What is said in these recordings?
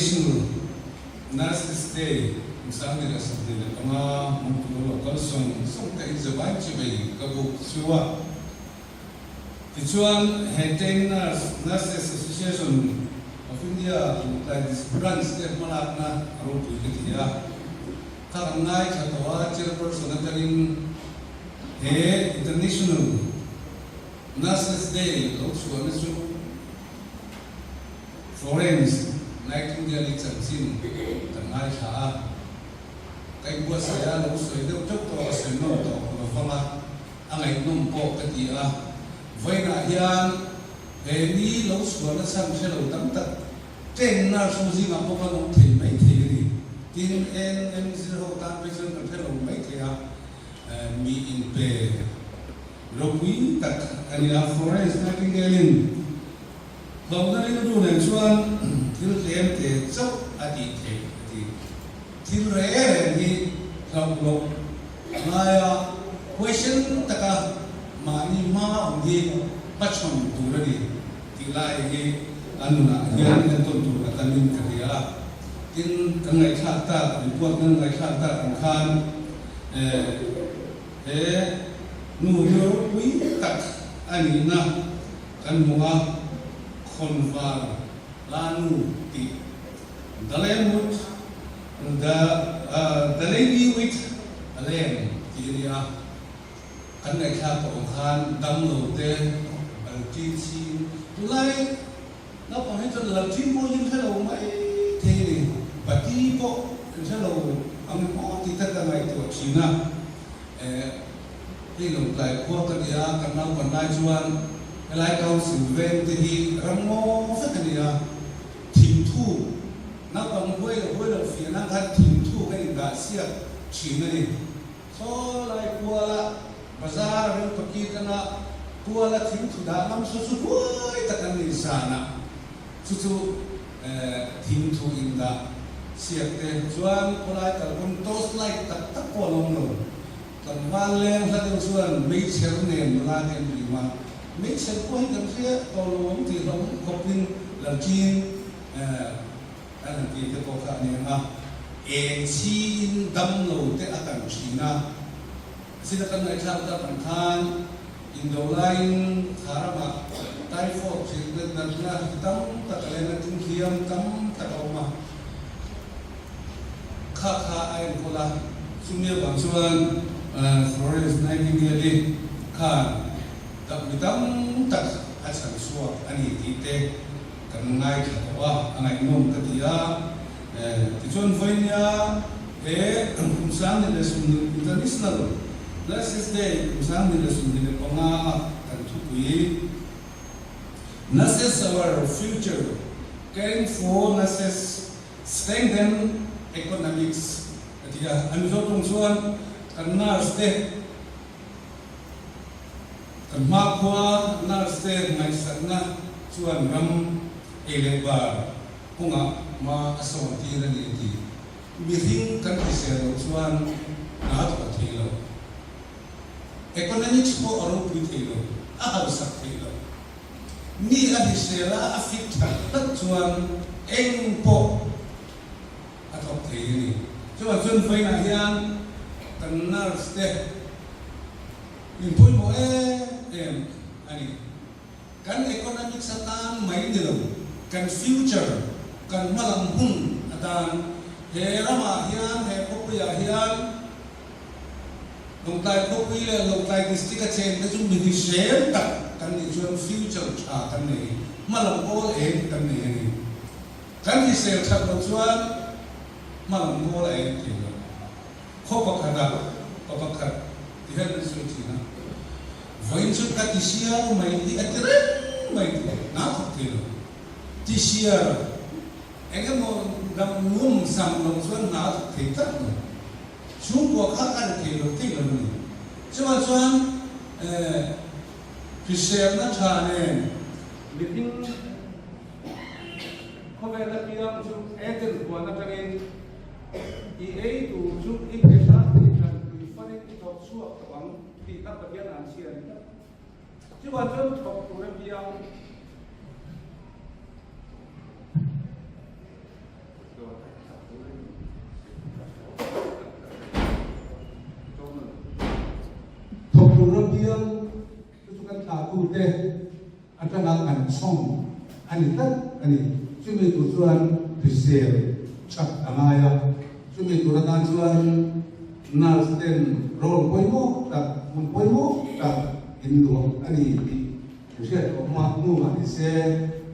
International Nurses Day sang ni rasa dia kama mungkin kalau song kai zaman cibai kabuk suwa Tichuan Heading Nurses Association of India like this branch that malakna arupu ketia karangai katawa chairperson atarin he International Nurses Day lo suwa nesu Florence Nightingale chansin tangai sa kai buat saya lo suwa itu cok to seno to lo fala angai nom po ketia vậy là hiện đi lâu xuống nó sang sẽ đầu tắm tật trên na số gì mà không có nông thị mấy thị gì tin em sẽ hậu tan bây giờ cần phải làm mấy thị à mi in pe lâu quý tật anh là Florence Nightingale lâu nay nó đủ này xuân thiếu em thì dốc đi thì thiếu rẻ thì lâu mai question tất cả mà ni ma ông đi bắt chọn tu rồi đi thì lại cái anh là hiện nay tuần tu là tân niên cái gì tin cái ngày khác ta thì buat cái ngày khác ta cũng khan nuôi quý tắc anh na anh mua con vào lanu thì dalam mut the lady with alem thì kan ngày khác có khan đâm đầu tên bằng chi lại nó còn hay cho là chim mua những cái đầu mấy thế này và chi bộ cái đầu ông có thì tất cả ngày tuổi chín à cái lồng lại qua cái gì à cái nào còn lại chuan cái lại câu sự ven thì răng mô phát cái gì à thím thu nó còn quay là phía nó khác thím thu cái gì đã xiết chín này so lại qua là bazaar rin pakita na kuala thim thuda nam su koi takan ni sana chu thim thu inda siakte chuan kolai kalpon tos like tak polong no kan walen sa ding chuan mei cher nem la nem lima mei cher ko hi kan sia tolong ti rom kopin langkin an ti te ko ka ne ma chin dam lo te akan china sila kan ngày sau ta bằng than Indoline Harama Typhoid sila na tam ta kalen na tingkiam tam ta kauma kha ay kola sumya bangsuan Florence Nightingale khan ta bitam ta asan suwa ani tite kan ngai khawa angai nom katia tichon voinya kumsang ni lesson international Nurses Day, kusang nila sundin ko nga kantukui. Nurses are our future. Caring for nurses strengthen economics. Kaya ano so kung suan kan nurse day, kan makwa nurse day may sana suan ram elevar kung ma-asawa tira niti. Bihing kan isero suan nahat patilo. Economics po aron pwitelo, ahawsak telo. Ni adisera afita chuan eng po atok teli. Chuan fay na yan kan nurse de. Impoy mo ani kan economics atan may nilo, kan future, kan malamhun atan herama yan, hepokuya yan. Long tai ko pila long tai district ka chen ka chung ni share tak kan ni chuan future cha kan ni malam all kan ni kan ni share tak lo chuan malam all ti lo kho pa khat ti han su ti na voin chu ka ti sia mai di atre mai na ti lo ti sia engamo dam mum sam long chuan na ti tak no Trung Quốc khác ăn thì được thích là gì? Chứ mà choan thì xem nó thà này, mình không phải là kia chúng em tên của nó cho nên thì ấy tụ chúng ít cái sát thì cần thì phân tích học suốt bằng thì các tập viên làm gì đấy. Chứ mà chúng học tụ em kia thục tu ra biang tu kan ta tu te atanga kan song ani tat ani chumi tu chuan pisel chak angaya chumi tu ra chuan narsten rol poimo tak mun poimo tak indo ani ti je ma nu ma se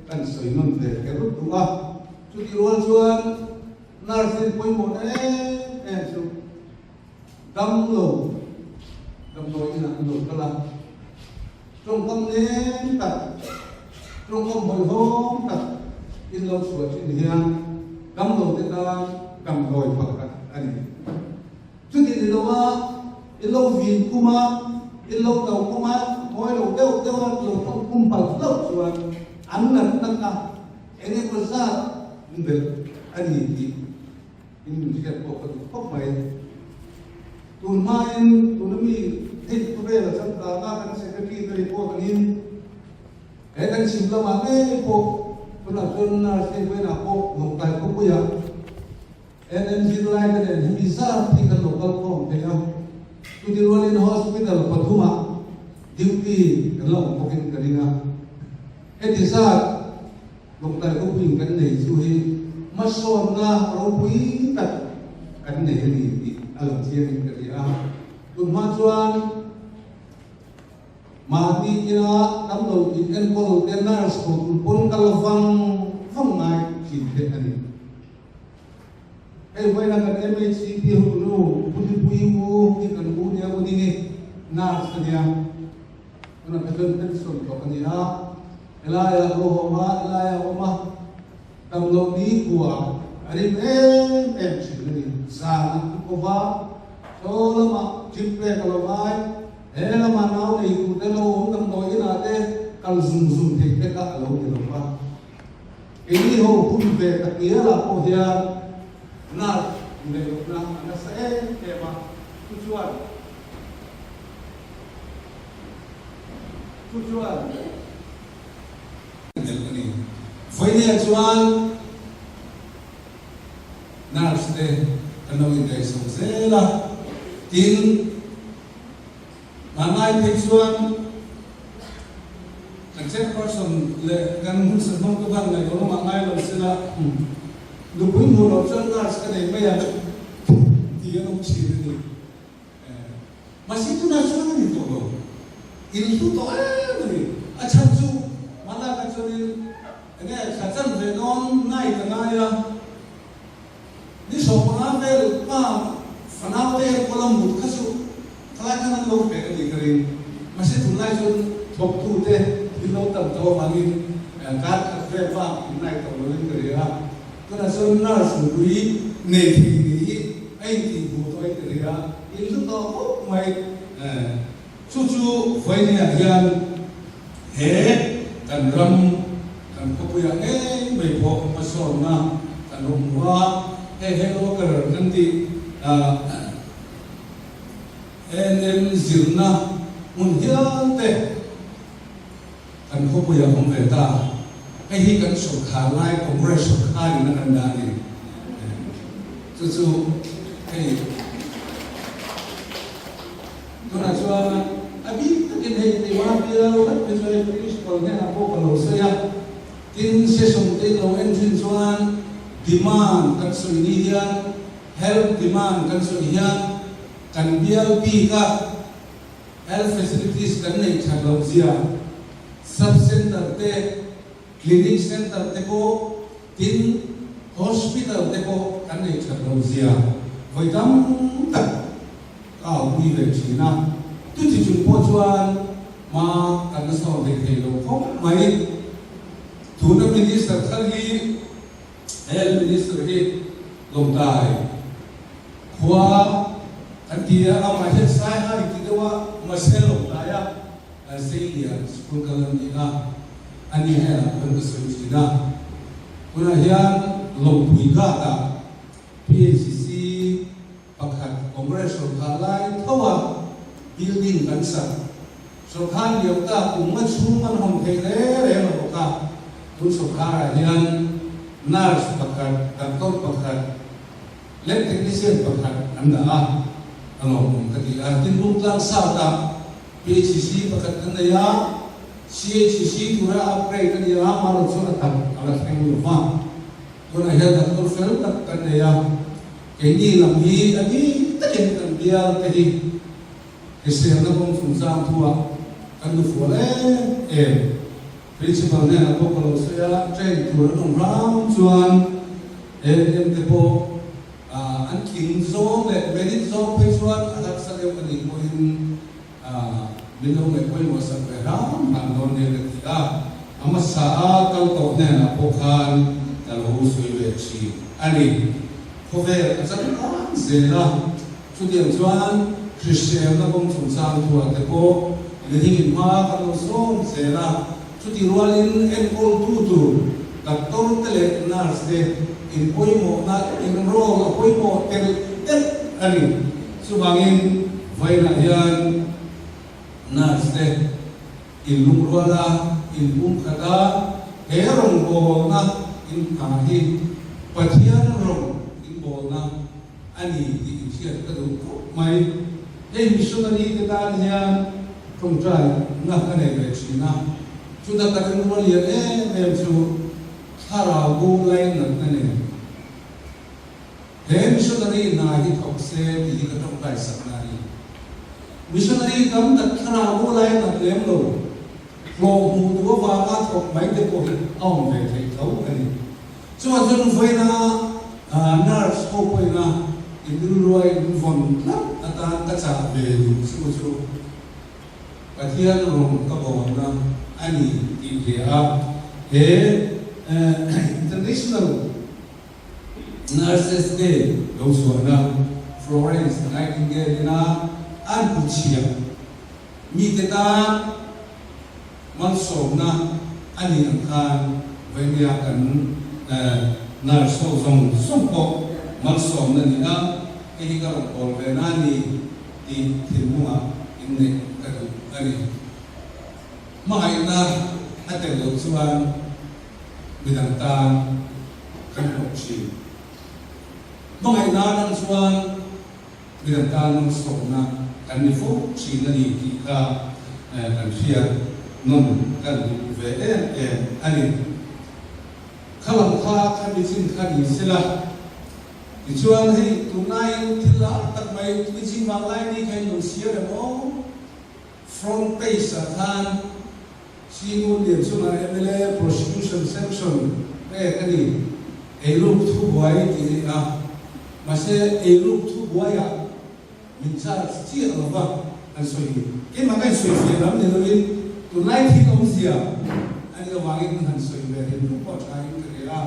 kan soinon de kerut tu a chu ti rol chuan narsten poimo e chu dam lo ina lo kala trong tâm nên thật trong tâm hồi hôm thật in lâu sửa trên hiang cắm đầu tên ta cầm rồi phật anh trước khi đi đâu á in lâu viên kuma in lâu tàu kuma mỗi lâu đeo đeo lâu trong cung bậc lâu sửa anh là tất cả anh em có ra được anh thì in chuyện của Phật không phải tuần mai tuần mi thì tôi về là trong đó ta kan sẽ cái cái report anh cái kan sim là mà cái bộ tôi là tuần là sẽ về là bộ một cái bộ bây giờ em chỉ lại cái này thì sao thì cái local không thấy không tôi đi luôn in hospital Pathuma duty cái lòng một cái gì nào cái thì sao lúc tại có quyền cái này suy mất son na rồi quý tất cái này thì ở trên cái gì à tuần mai chuan mà đi kia đám đầu thì em có đầu tiên là số bốn phong ngày chỉ thế này em quay lại cái em chỉ đi học nó bui bu đi cần bu nhà bu đi nè na sao nhá nó phải đơn đơn số có cái gì ha elaya oma đám đầu đi của anh em chỉ đi ra có va cho lắm chip về cái loại thế là mà nào thì cũng thế lâu không tâm nói là thế cần dùng thì cái cả lâu thì làm sao cái gì hồ cũng về tất kia là có hiện là để nó sẽ để mà tujuan với nhà tujuan nào sẽ cái nội dung sống sẽ là tin Mangai Peksuan kan set person le kan mun se mong ko bang le ko mangai lo sila lu pun mo lo chen na ska nei mai ya ti ya no chi ni masih tu na chuan ni to lo il tu to ni a chan chu mala ka chuan ne sa chan ve non nai ka na ya ni so ma ve pa fanao te ko lam mut ka su kala kana lo pe ka ni kari masih tu lai chuan thok tu te thì lâu tầm to mà nghìn các phê phạm này tổng lớn cái đấy tức là sơn là xử lý nền thì nghĩ anh thì vụ thôi cái đấy in lúc đó hút mày chú với nhà hiền hết cần râm cần có bây giờ ấy mấy bộ mà sồn na cần hùng hoa hay lo cái rồi thì em dìu na muốn hiền thế kan ko puya hom ve ta ai hi kan so kha lai congress so kha ni na kan da ni chu ai to na chua abi tin hei ni wa pia wat pe choi principal ne na ko lo se ya tin se som te lo en thin chuan demand kan so ni hian help demand kan so hian kan blp ka health facilities kan nei thak lo zia sub center te clinic center te ko tin hospital te ko kan nei thak lo zia voi dam tak a ui ve china tu ti chung po chuan ma kan so de thei lo khop mai tu na minister thal hi health minister hi lom tai khwa kan tia a ma he sai ha ti de wa ma se lom tai ya Australia school kalam ina ani hai kan so china kuna hian lom pui ka ta PCC pakhat congressional khalai thawa building kan sa so khan liu ta kum ma chung man hom thei le ma ka tu so khara hian nurse pakhat doctor pakhat lab technician pakhat anda alom ka ti tin buk lang sa ta PHC pakat kan ya CHC tura upgrade kan ya malu so atam alat yang lupa kuna ya doktor fel tak kan ya ini lambi ani tajem kan dia tadi kesel na pong sungsang tua kan du fole principal na ako kalau saya train tura nong ram chuan em te po an king zone le merit zone pe chuan alat sa leo kan ni mo in minong may koy mo sa pera, nandun nila kita. Ang masaa kal to na pokan kalhusoy wechi. Ani, kover at sa pera, zela. Sudi ang chuan, Christian na kong sunsang tuwa tepo, nilingin ma kaluson, zela. Sudi rualin enkol tutu, doktor tele nars de, inpoy mo na enroll, apoy mo ani, subangin, vay na yan, nurse in lumruala in kada herong bolna in kahi pathian rong in bolna ani di siat kadu mai missionary kita niya from try na kane china chuda kadin wali mem chu tharagu line na kane missionary na hi thokse di ka tong kai saknari missionary kam tak khana mo lai na lem lo lo mu do wa ka thok mai te ko aum ve thei thau ani chuan chun voina nurse ko poina indru roi von na ata ka cha ve du chu pathian rom ka bo na ani ti ge a international nurses day lo suana Florence Nightingale na an puchia mi teta man som na ani ang kan venia kan nar so zong ko man som na ni na ini ka ol venani ti timunga inne ka ani mahai na atel lo chuan bidang ta kan puchi mahai na nang chuan bidang ta nang som na kan ni fo chi na ni ki ka kan fia non kan ve ani khalam kha kan ni chin kan ni sila ti chuan hei tunai thila tak mai ti chin ma lai ni kai no sia re mo front page sa khan chi nu le chu na MLA prosecution section kan ni e look thu boy ti a ma se e look thu boy a min cha chi a ba an so hi ke ma kai so hi ram ne lo in tunai thi kom sia ani lo wangin han so hi ve ru po thai ke la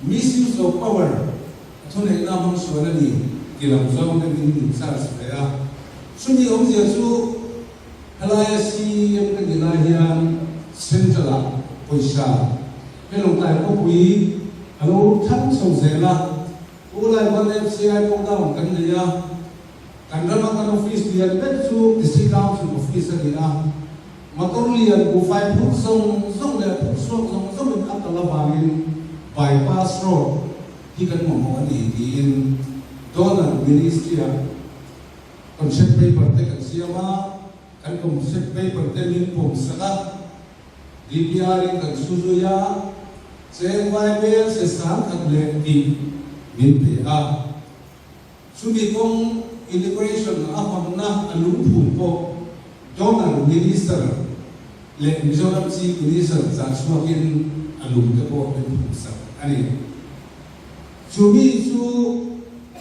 misuse of power thone na hom so na ni ki lam zo ne min sa sa ya suni om sia su halaya si yam ka ni la hian central poisa ke long tai ko pui alo than so zela ulai ban FCI ko down kan dia kan rama kan office dia bet su district council office dia motor lian ku 5 foot song le foot song ka ta la bangin bypass road ti kan mo ani din donor ministry concept paper te kan siama kan concept paper te min pom saka DPR kan suzuya CYBL se sang kan le di min pe a sumi kong immigration aham na alung phun po donor minister le Mizoram chi minister za suakin alung te po pe sa ani sumi su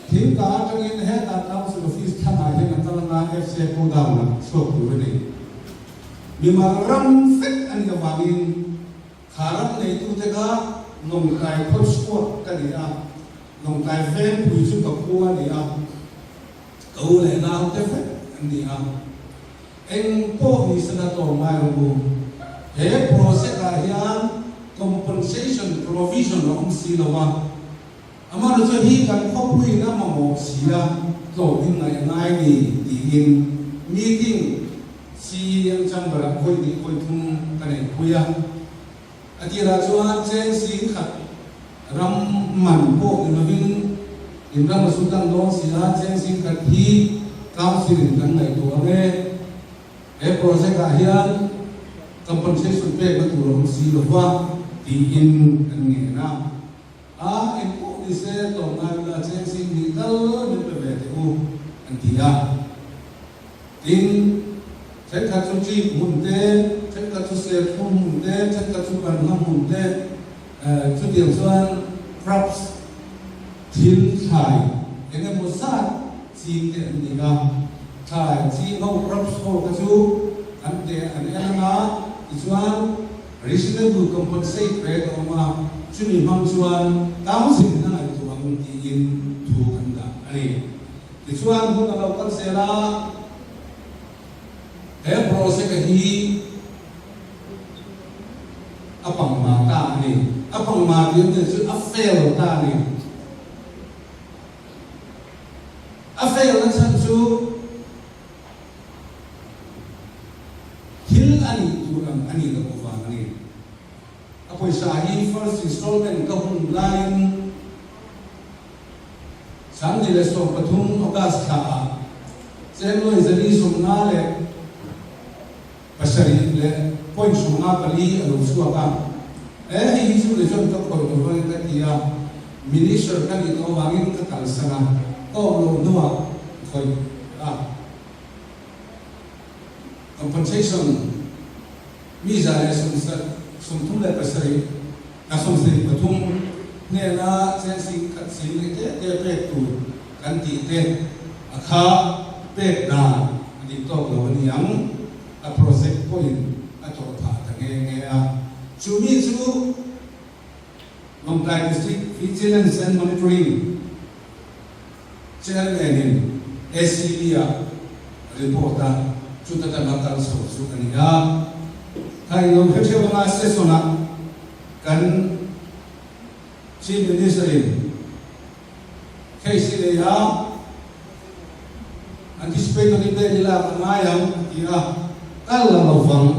thim ta tangin he ta council office thana he na talanga FC ko dauna so ku ni bimaram fet an ga wangin kharam nei tu te ga nom kai khos ko ka ni a nông tài phê bùi chung gặp qua đi à câu lẽ nào thế phép anh đi à anh po ni senator mai rồi he process là hian compensation provision là ông xí đâu mà ama nó cho hi kan khóc bùi na mà một xí à rồi in này ngay đi in meeting xí anh chăm bả khôi đi khôi thung cái này khôi à anh đi ra cho anh xem xí khát ram man po in vin in ram sudan don sila chen sing kat hi council kan nai to ave e project a hian compensation pay ka turam si lowa ti in an nge na a en ko ni se to ngai la chen sin ni dal ni pe ve te u an tia tin chen ka chu chi mun te chen ka chu se phum mun te chen ka chu kan nam mun te chu tiang chuan props thil thai enge mo sa chi te an ni ga thai chi no props ko ka chu an te an ena chuan reasonable compensate rate oma chumi mang chuan thousand na ai tu ang ti in thu kan da ani ti chuan hu na lo kan se la he project hi apang ma ta ni apang ma ti ne chu a fail ta ni a fail na chan chu hil ani tu ang ani na ko fa ani apoi sahi first installment ka hun line sang ni le so pathum august tha chen noi zali sum na le pasari le point sum na pali alo suwa ka hi su le jom to ko ko ka tia minister ka ni no wangin ka kal sana ko lo nuwa khoi compensation mi za le sum thum le pasari ka sum se pathum ne na chen sing khat sing le te pe tu kan ti te akha pe da ni to lo ni yang a project point a to tha ta nge a chu mi chu Long Lai District Vigilance and Monitoring Chairman in ACB report chu ta ta makal so su ani ya kai lo khe che ba se so na kan chief minister KC ya anticipate ni be ni la ma yang ira kal la lo fang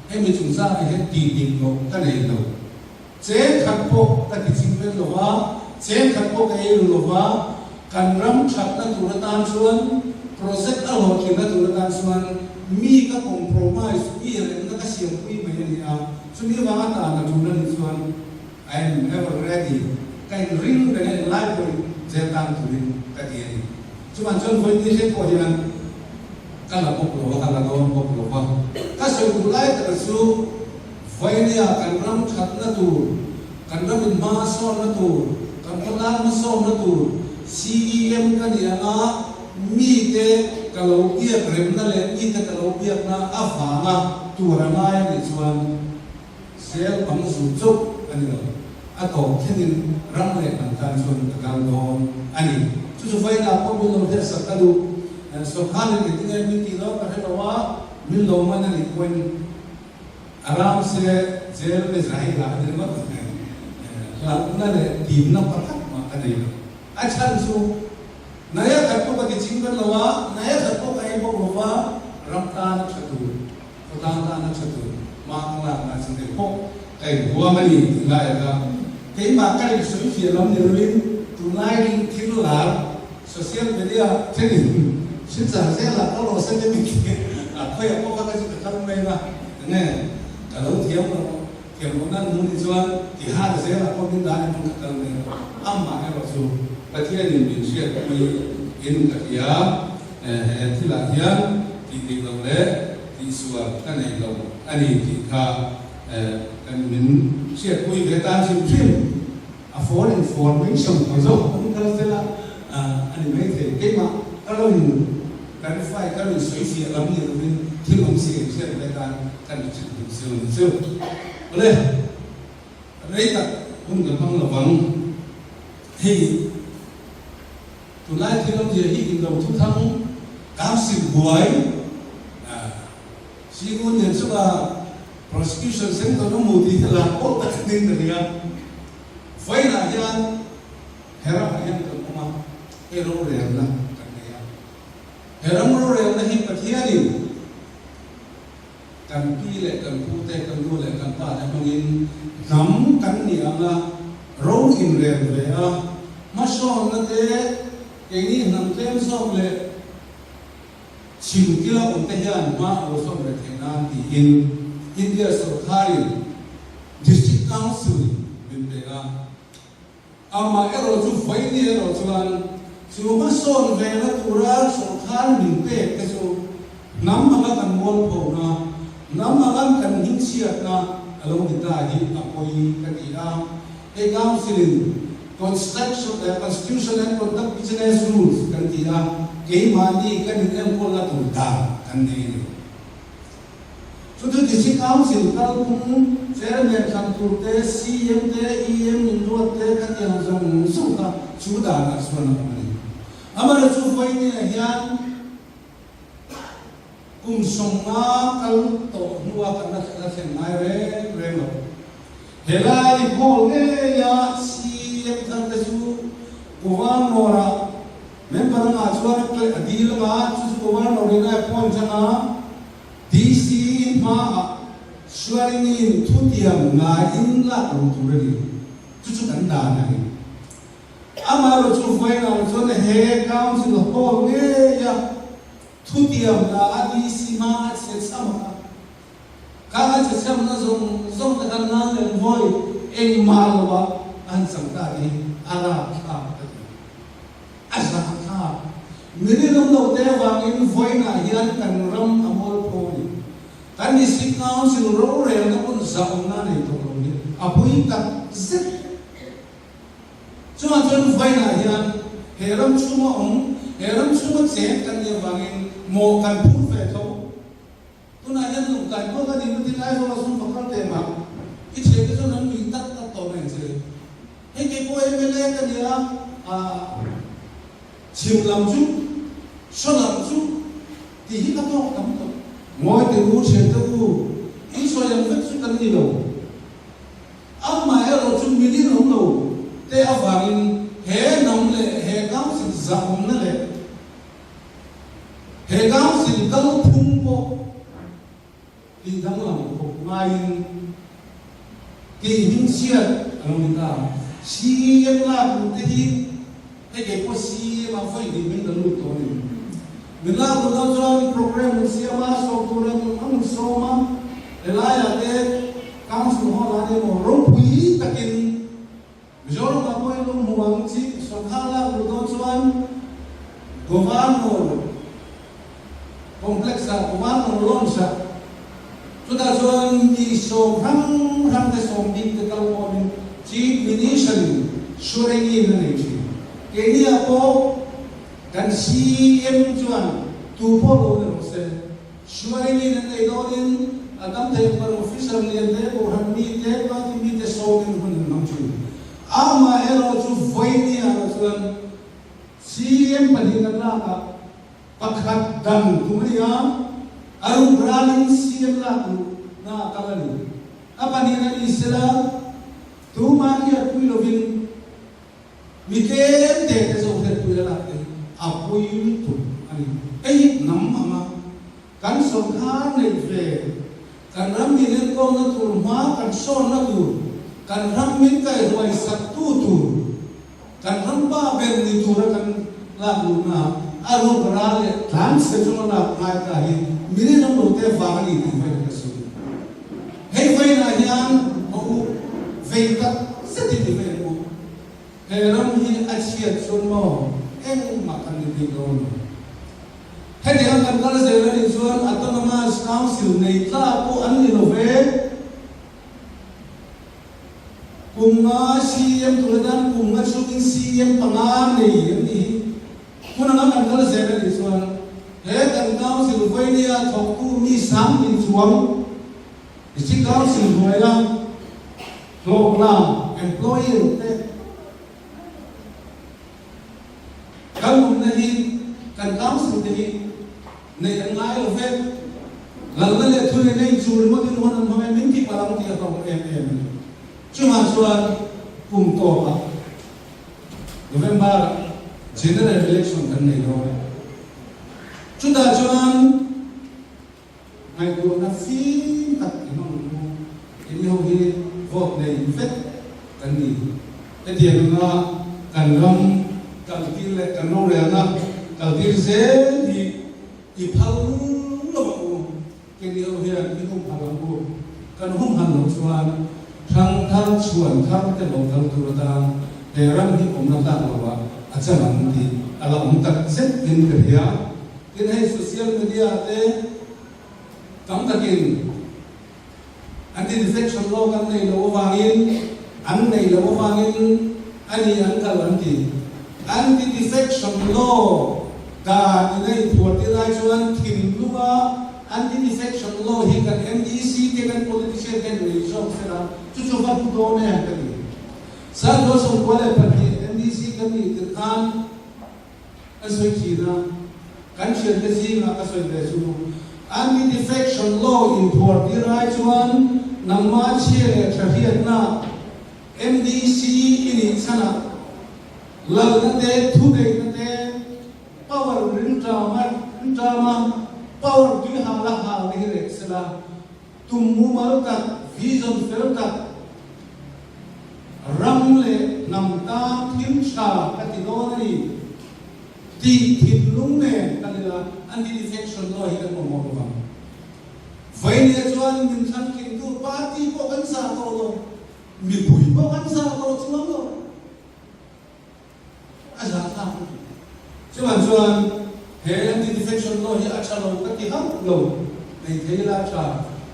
he mi chung sa he ti ding lo ta nei lo che khat po ta ti ching be lo wa che khat po ka e lo wa kan ram chat na tu ra tan chuan project a lo ki na tu ra tan chuan mi ka compromise mi re na ka siam pui mai ni a chu mi wa ta na tu na ni chuan I am ever ready kai ring the library je tan tu rin ka ti ni chuan chon voi ni se ko hian ka la pok lo ka la ko pok lo ba ka so tu lai ta su voi ni a kan ram chat na tu kan ram in ma so na tu kan ko na ma so na tu CEM ka ni a mi te ka lo bia rem na le mi te ka lo bia na a fa na tu ra mai ni chuan sel pang su chuk ani lo a to thenin ram le kan tan chuan ka kal do ani chu vai na ko mi lo he sa ka du so khan ni ti ngai mi ti lo ka he lo wa mi lo ma na ni koin aram se zel me zai la ni ma la na le tim na pa ka ma ka nei a chan su naya khat ko ka ching kan lo wa naya khat ko ka ai bo lo wa ram ta na chatu ko ta na chatu ma la na sing de ko kai huwa ma ni la ya ka kai ma ka ri su fi lam ni rin tu lai ring thil la social media thenin sin sa se la ko lo se ni ki a khoi ko ka ka ka mai na ne ka lo thiam ko thiam ko nan mun ni chuan ki ha se la ko bin da ni ka ka ne amma ne lo su ka thia ni bin sia mi in ka ya thi la hian ti ti lo le ti suwa ka nei lo ani ti kha kan min sia pui ve tan sim sim a for information ko zo kun ka se la ani mai the ke ma ka lo ni verify ka lo soi fi lam ni lo bin thi long si sia le tan kan chi su le rei ta kun ka bang lo bang hi tu lai thi long je hi in lo thu thang kam si buai si kun ne chu ba prosecution sen to no mu ti la ko ta ning da ya foi na yan hera yan to ma hero re na ka ne ya hera mo re na hi pathiani kan pi le kan pu te kan du le kan pa na mangin nam kan ni anga ro in re re a ma so na te ke ni nam tem so le chim kila unta hian ma osom re thena ti in India Sarkari District Council binbega ama ero chu faini ero chuan chu ma son vela tura Sarkar minpe ke chu nam anga kan mol pho na nam anga kan hin siat na alo kita hi apoi katia e council constitution and conduct business rules kan tia ke mani kan em ko la tu ta kan ni so the district council kal kum chairman kan tu te cm te em in do te kan yang zong su ka chu da na so na ni amara chu foi ni hian song na kal to nuwa kan na sen nai re lo helai ho le ya em thang te su kuwan nora member nga chuan kle adil ma chu kuwan nori na point changa dc ma swearing in thutiam nga in la ro tu re chu kan da na ni ama ro chu foi na chuan he council ho nge ya thutiam na adc ma se sama ka che sam na zong zong ta na le voi eng ma lo ba an samta ni ara kha asa kha mini long lo te wang in voina hian kan ram amol phoni kan ni sing council ro re na kun zaung na ni to lo ni apoi ka zet chuma chon voina hian heram chuma che kan ni wang in mo kan phu fe tho tuna hian lung kan ko ka ni ti lai so sum pakal te ma I che ke so nan mi tat to men che he ke ko emele ka dia chim lam chu so lam chu ti hi ka to kam to moi te u che te u I so yang vet chu kan ni lo am ma e ro chu mi ni lo lo te a wangin he nom le he kam sin za om na le he kam sin ka lo phum po ti dang lam ko mai ki hin siat ang ta si em la bu te hi e ke po si ma foi di min da lu to ni min la bu da zon program si ma so to re ang so ma e la ya te council ho la de mo ro pui takin jor ma poi lo mo ang chi so khala bu do zon governor complexa governor lonsa sudah zon di so ram te so dik te kal mo chief minister surengi na ni kini ako kan CM chuan tu po lo ne se surengi na nei do din adam te par official ne te ko han ni te ba ti mi te so din hun nam chu ama ero chu voini a chuan CM padin na ka pakhat dan tumria aru bralin CM la tu na kalani apa ni na isla tu ma ki atui lovin mi te te so he tu la te apoi tu ani ei nam ama kan so kha nei ve kan ram ni len ko na tu ma kan so na tu kan ram min kai roi sat tu kan ram ba ben ni tu ra kan la lu na aru bra le than se chu na kai ka hi mi ni nam lo te va ni ti ve ka so hei vai na hian mo vei ta se ti ve mo he ram hi a chiat chun mo em ma kan ni ti lo he de kan kal se le ni chuan autonomous council nei tla po an ni lo ve kunga CM tulan kunga chukin CM panga nei ni kuna na kan kal se le ni chuan he kan council voi ni a thok tu mi sam in chuang district council voi la thok la employer te kan na hi kan council te hi nei ngai lo ve lal le thu nei chu mo tin hon ma min ki palang ti ka em cuma chuan kum to pa November general election kan nei lo chuta chuan ai ko na fi tak no ini ho hi vote nei vet kan ni te dia na kan ram kan til le kan no re na kan til se di i phal lo mo ke ni o hian i hum halang bu kan hum han lo chuan thang thang chuan thang te lo thang tur ta he ram hi om na ta lo wa acha man ti ala om tak set in ke ya tin hai social media te kam takin anti defection law kan nei lo wangin an nei lo wangin ani an kal anti defection law ka nei thuat ti lai chuan thim lunga anti defection law hi kan NDC ke kan politician kan nei shop sera chu va pu do ne kan ni sa do so ko le parti NDC kan ni kan asoi chi na kan chen te si na ka soi le su anti defection law in thuat ti lai chuan namma che le thahiat na MDC ini sana lal na te thu de na te power rin drama power du ha ni re sala tummu mal ta vision fer ta ram le nam ta thim sha ka ti no ni ti thim lung ne ka la anti defection law hi kan mo ba vai ne chuan min than king tu party ko kan sa ko lo mi bui ko kan sa ko chuang lo aja ta chuan he anti defection law hi acha lo ka ti ham lo nei thei la cha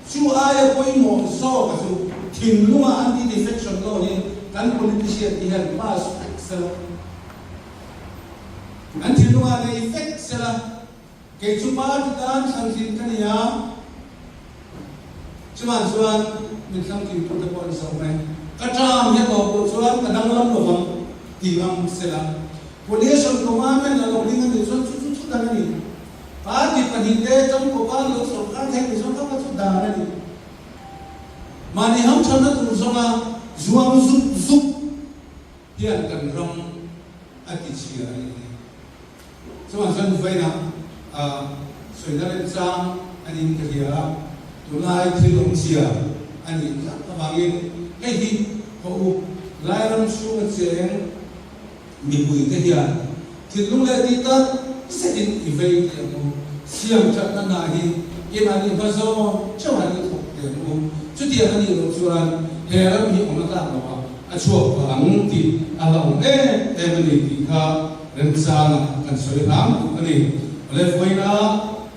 chu ai koi mo so ka chu thim lunga anti defection law hi kan politician ti han pas excel anti lunga nei effect sela ke chu pa ti dan sang sin kan ya chuan min sang ki tu te pon so mai ka tram he ko chuan ka dang lam lo bang ti lam sela police commandment la lo ling ni chuan chu dan ni pa ti pa ni te cham ko pa lo so ka the ni so ka chu dan ni mani ham chan na tu so na zuam zup hian kan ram ati chi ai chuan vai na soi na le chang ani ka ya tunai thilong sia ani ka bangin cái hi ko lai ram su na cheng mi bui te hian thilung le ti ta setin i vei ti mo siam chat na na hi ye ma ni ba zo chawa ni thok te mo chu ti ani lo chuan he ram hi om ta lo a chuak ba ang ti ala om e ni ti kha ren sang kan soi ram ani le voina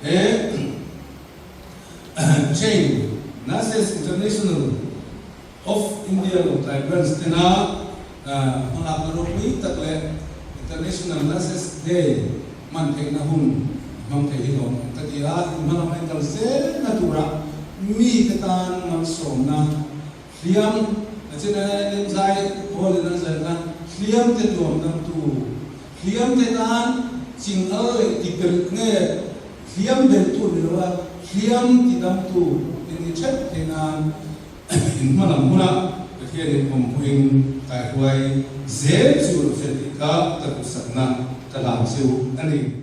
e chain Nurses International of India lo Tribals tena manapuroi takle International Nurses Day man thei na hun mam thei hilom takia mana mai kal se natura mi ketan man som na liam achena nem zai hol na zai na liam te dom nam tu liam te tan ching oi tikel ne liam ben tu ni wa liam ti dam tu ni chet tenan in mana muna ke ni pom puing kai huai ze chu se ti ka ta ku sakna ta lam siu ani